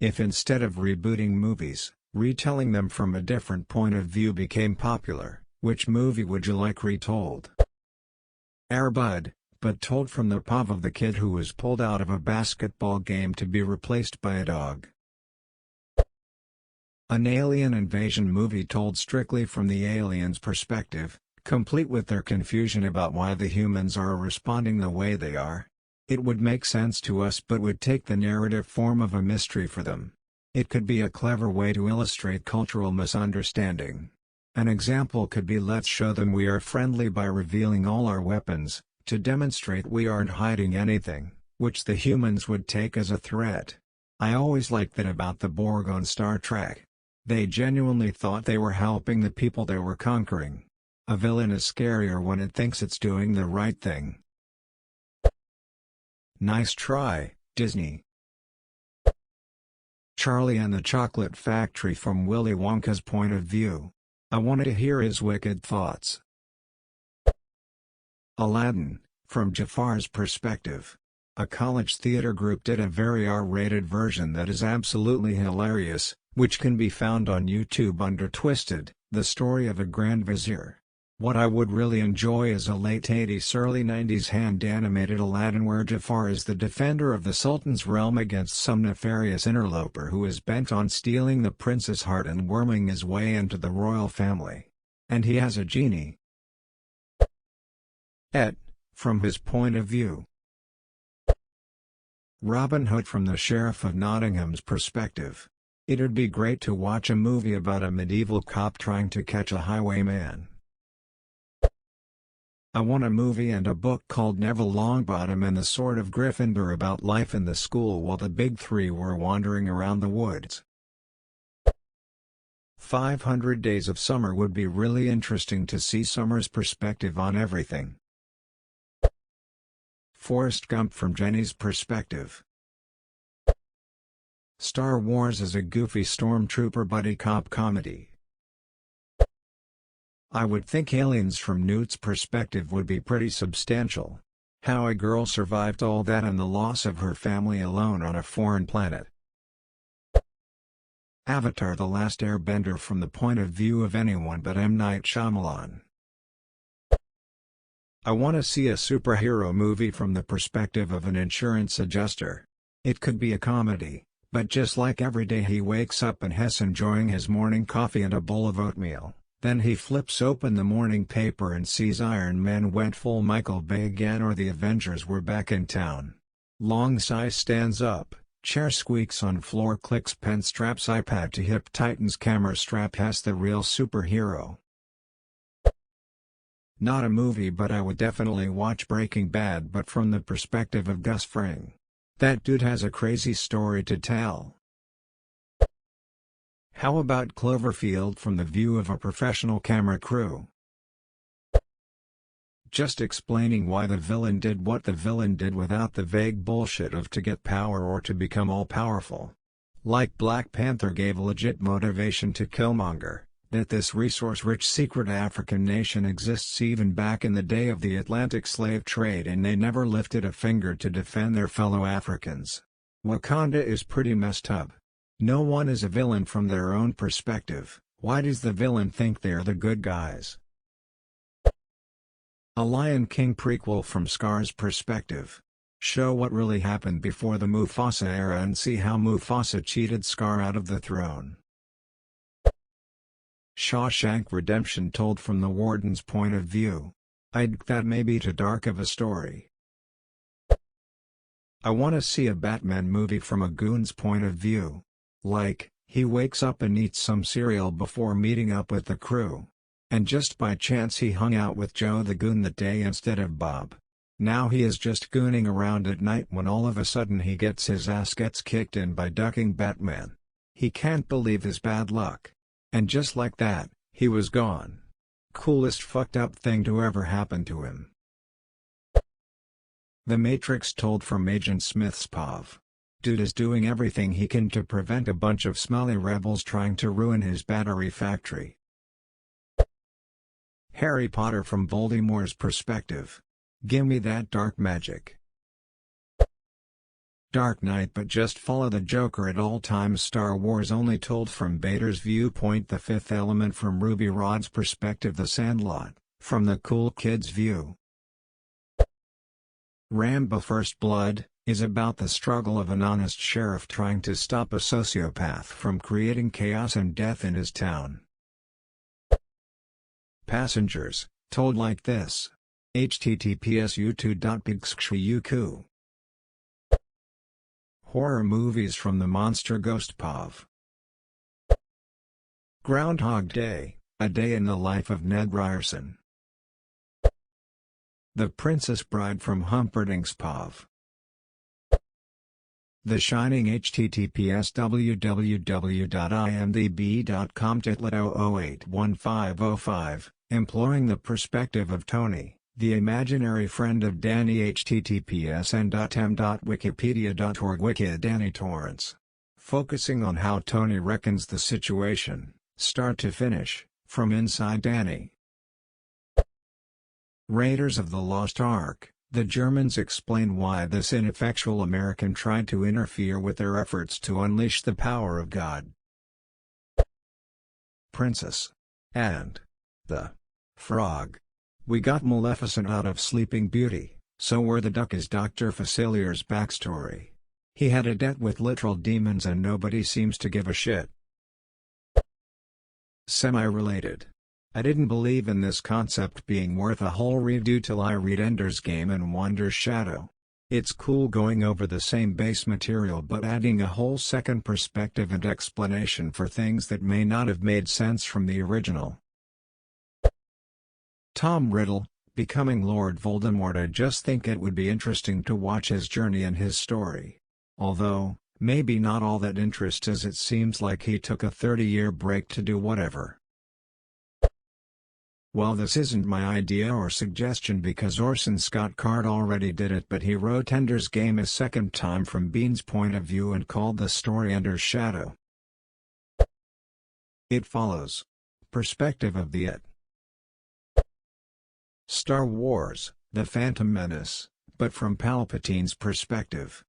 If instead of rebooting movies, retelling them from a different point of view became popular, which movie would you like retold? Air Bud, but told from the POV of the kid who was pulled out of a basketball game to be replaced by a dog. An alien invasion movie told strictly from the aliens' perspective, complete with their confusion about why the humans are responding the way they are. It would make sense to us but would take the narrative form of a mystery for them. It could be a clever way to illustrate cultural misunderstanding. An example could be let's show them we are friendly by revealing all our weapons, to demonstrate we aren't hiding anything, which the humans would take as a threat. I always liked that about the Borg on Star Trek. They genuinely thought they were helping the people they were conquering. A villain is scarier when it thinks it's doing the right thing. Nice try, Disney. Charlie and the Chocolate Factory from Willy Wonka's point of view. I wanted to hear his wicked thoughts. Aladdin, from Jafar's perspective. A college theater group did a very R-rated version that is absolutely hilarious, which can be found on YouTube under Twisted, the story of a Grand Vizier. What I would really enjoy is a late 80s early 90s hand-animated Aladdin where Jafar is the defender of the Sultan's realm against some nefarious interloper who is bent on stealing the prince's heart and worming his way into the royal family. And he has a genie. From his point of view. Robin Hood from the Sheriff of Nottingham's perspective. It'd be great to watch a movie about a medieval cop trying to catch a highwayman. I want a movie and a book called Neville Longbottom and the Sword of Gryffindor about life in the school while the big three were wandering around the woods. 500 Days of Summer would be really interesting to see Summer's perspective on everything. Forrest Gump from Jenny's perspective. Star Wars is a goofy stormtrooper buddy cop comedy. I would think Aliens from Newt's perspective would be pretty substantial. How a girl survived all that and the loss of her family alone on a foreign planet. Avatar: The Last Airbender from the point of view of anyone but M. Night Shyamalan. I want to see a superhero movie from the perspective of an insurance adjuster. It could be a comedy, but just like every day he wakes up and has enjoying his morning coffee and a bowl of oatmeal. Then he flips open the morning paper and sees Iron Man went full Michael Bay again or the Avengers were back in town. Long sigh, stands up, chair squeaks on floor, clicks, pen straps, iPad to hip, tightens camera strap, has the real superhero. Not a movie but I would definitely watch Breaking Bad but from the perspective of Gus Fring. That dude has a crazy story to tell. How about Cloverfield from the view of a professional camera crew? Just explaining why the villain did what the villain did without the vague bullshit of to get power or to become all-powerful. Like Black Panther gave legit motivation to Killmonger, that this resource-rich secret African nation exists even back in the day of the Atlantic slave trade and they never lifted a finger to defend their fellow Africans. Wakanda is pretty messed up. No one is a villain from their own perspective. Why does the villain think they're the good guys? A Lion King prequel from Scar's perspective. Show what really happened before the Mufasa era and see how Mufasa cheated Scar out of the throne. Shawshank Redemption told from the Warden's point of view. That may be too dark of a story. I want to see a Batman movie from a goon's point of view. Like, he wakes up and eats some cereal before meeting up with the crew. And just by chance he hung out with Joe the Goon that day instead of Bob. Now he is just gooning around at night when all of a sudden his ass gets kicked in by ducking Batman. He can't believe his bad luck. And just like that, he was gone. Coolest fucked up thing to ever happen to him. The Matrix told from Agent Smith's POV. Dude is doing everything he can to prevent a bunch of smelly rebels trying to ruin his battery factory. Harry Potter from Voldemort's perspective. Gimme that dark magic. Dark Knight, but just follow the Joker at all times. Star Wars only told from Vader's viewpoint. The Fifth Element from Ruby Rod's perspective. The Sandlot, from the cool kid's view. Rambo: First Blood is about the struggle of an honest sheriff trying to stop a sociopath from creating chaos and death in his town. Passengers, told like this. https://u2.bigskshuyuku. Horror movies from the Monster Ghost POV. Groundhog Day, a day in the life of Ned Ryerson. The Princess Bride from Humperdinck's POV. The Shining https://www.imdb.com/0081505, imploring the perspective of Tony, the imaginary friend of Danny. https://n.m.wikipedia.org Wiki Danny Torrance. Focusing on how Tony reckons the situation, start to finish, from inside Danny. Raiders of the Lost Ark. The Germans explain why this ineffectual American tried to interfere with their efforts to unleash the power of God. Princess. And the Frog. We got Maleficent out of Sleeping Beauty, so where the duck is Dr. Facilier's backstory. He had a debt with literal demons and nobody seems to give a shit. Semi-related. I didn't believe in this concept being worth a whole redo till I read Ender's Game and Wander's Shadow. It's cool going over the same base material but adding a whole second perspective and explanation for things that may not have made sense from the original. Tom Riddle, becoming Lord Voldemort. I just think it would be interesting to watch his journey and his story. Although, maybe not all that interest, as it seems like he took a 30-year break to do whatever. Well, this isn't my idea or suggestion because Orson Scott Card already did it, but he wrote Ender's Game a second time from Bean's point of view and called the story Ender's Shadow. It Follows. Perspective of the It. Star Wars: The Phantom Menace, but from Palpatine's perspective.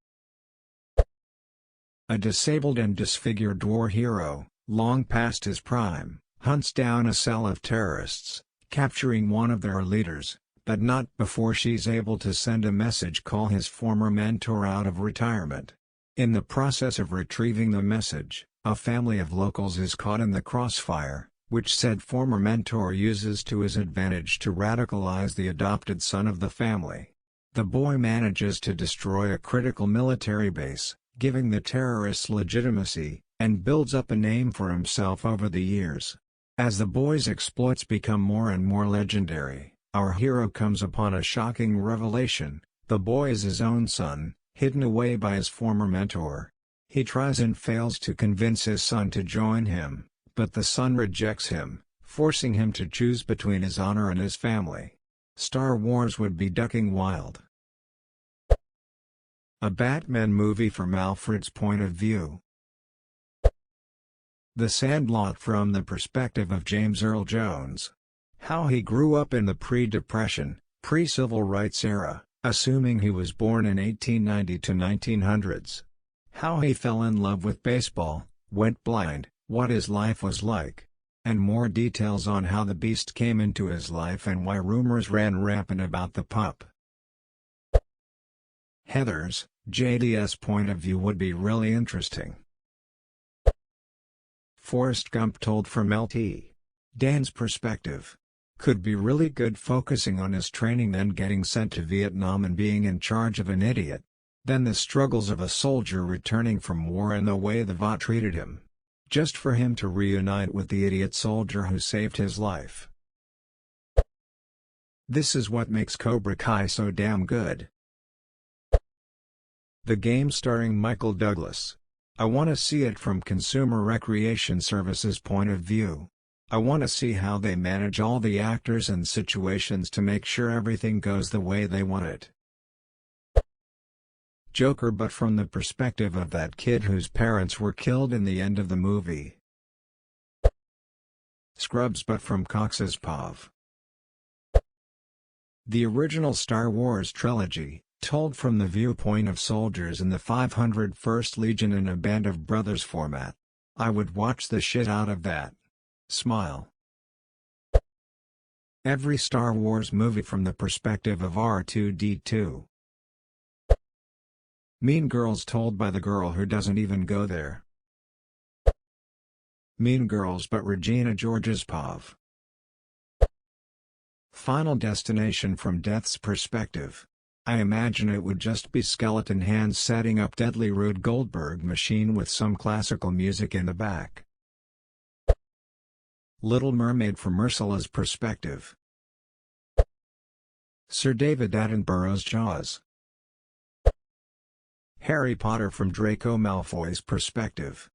A disabled and disfigured war hero, long past his prime, hunts down a cell of terrorists, capturing one of their leaders, but not before she's able to send a message call his former mentor out of retirement. In the process of retrieving the message, a family of locals is caught in the crossfire, which said former mentor uses to his advantage to radicalize the adopted son of the family. The boy manages to destroy a critical military base, giving the terrorists legitimacy, and builds up a name for himself over the years. As the boy's exploits become more and more legendary, our hero comes upon a shocking revelation: the boy is his own son, hidden away by his former mentor. He tries and fails to convince his son to join him, but the son rejects him, forcing him to choose between his honor and his family. Star Wars would be ducking wild. A Batman movie from Alfred's point of view. The Sandlot from the perspective of James Earl Jones. How he grew up in the pre-Depression, pre-Civil Rights era, assuming he was born in 1890 to 1900s. How he fell in love with baseball, went blind, what his life was like. And more details on how the Beast came into his life and why rumors ran rampant about the pup. Heather's, JD's point of view would be really interesting. Forrest Gump told from LT. Dan's perspective. Could be really good, focusing on his training, then getting sent to Vietnam and being in charge of an idiot. Then the struggles of a soldier returning from war and the way the VA treated him. Just for him to reunite with the idiot soldier who saved his life. This is what makes Cobra Kai so damn good. The Game starring Michael Douglas. I want to see it from Consumer Recreation Services' point of view. I want to see how they manage all the actors and situations to make sure everything goes the way they want it. Joker, but from the perspective of that kid whose parents were killed in the end of the movie. Scrubs, but from Cox's POV. The original Star Wars trilogy, Told from the viewpoint of soldiers in the 501st Legion in a Band of Brothers format. I would watch the shit out of that. Smile. Every Star Wars movie from the perspective of R2-D2. Mean Girls told by the girl who doesn't even go there. Mean Girls but Regina George's POV. Final Destination from Death's perspective. I imagine it would just be skeleton hands setting up deadly Rube Goldberg machine with some classical music in the back. Little Mermaid from Ursula's perspective. Sir David Attenborough's Jaws. Harry Potter from Draco Malfoy's perspective.